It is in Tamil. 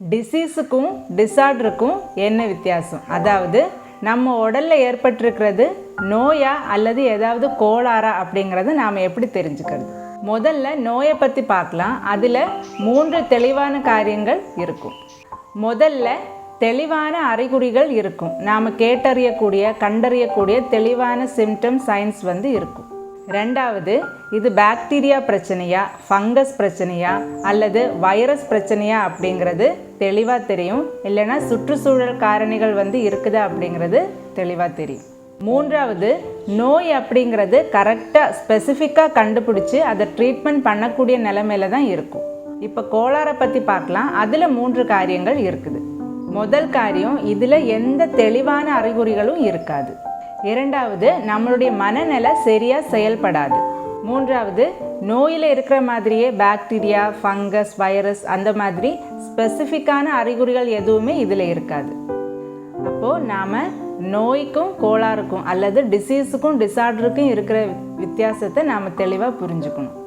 டிசீஸுக்கும் டிஸார்டருக்கும் என்ன வித்தியாசம்? அதாவது நம்ம உடலில் ஏற்பட்டிருக்கிறது நோயா அல்லது ஏதாவது கோளாறா அப்படிங்கிறத நாம் எப்படி தெரிஞ்சுக்கிறது? முதல்ல நோயை பற்றி பார்க்கலாம். அதில் 3 தெளிவான காரியங்கள் இருக்கும். முதல்ல தெளிவான அறிகுறிகள் இருக்கும். நாம் கேட்டறியக்கூடிய கண்டறியக்கூடிய தெளிவான சிம்டம் சைன்ஸ் இருக்கும். ரெண்டாவது, இது பாக்டீரியா பிரச்சனையா, ஃபங்கஸ் பிரச்சனையா அல்லது வைரஸ் பிரச்சனையா அப்படிங்கிறது தெளிவாக தெரியும். இல்லைன்னா சுற்றுச்சூழல் காரணிகள் இருக்குதா அப்படிங்கிறது தெளிவாக தெரியும். மூன்றாவது, நோய் அப்படிங்கிறது கரெக்டாக ஸ்பெசிஃபிக்காக கண்டுபிடிச்சி அதை ட்ரீட்மெண்ட் பண்ணக்கூடிய நிலைமையில தான் இருக்கும். இப்போ கோளாறை பற்றி பார்க்கலாம். அதில் 3 காரியங்கள் இருக்குது. முதல் காரியம், இதில் எந்த தெளிவான அறிகுறிகளும் இருக்காது. இரண்டாவது, நம்மளுடைய மனநிலை சரியாக செயல்படாது. மூன்றாவது, நோயில் இருக்கிற மாதிரியே பாக்டீரியா, ஃபங்கஸ், வைரஸ் அந்த மாதிரி ஸ்பெசிஃபிக்கான அறிகுறிகள் எதுவுமே இதில் இருக்காது. அப்போது நாம் நோய்க்கும் கோளாறுக்கும் அல்லது டிசீஸுக்கும் டிஸார்டருக்கும் இருக்கிற வித்தியாசத்தை நாம் தெளிவாக புரிஞ்சுக்கணும்.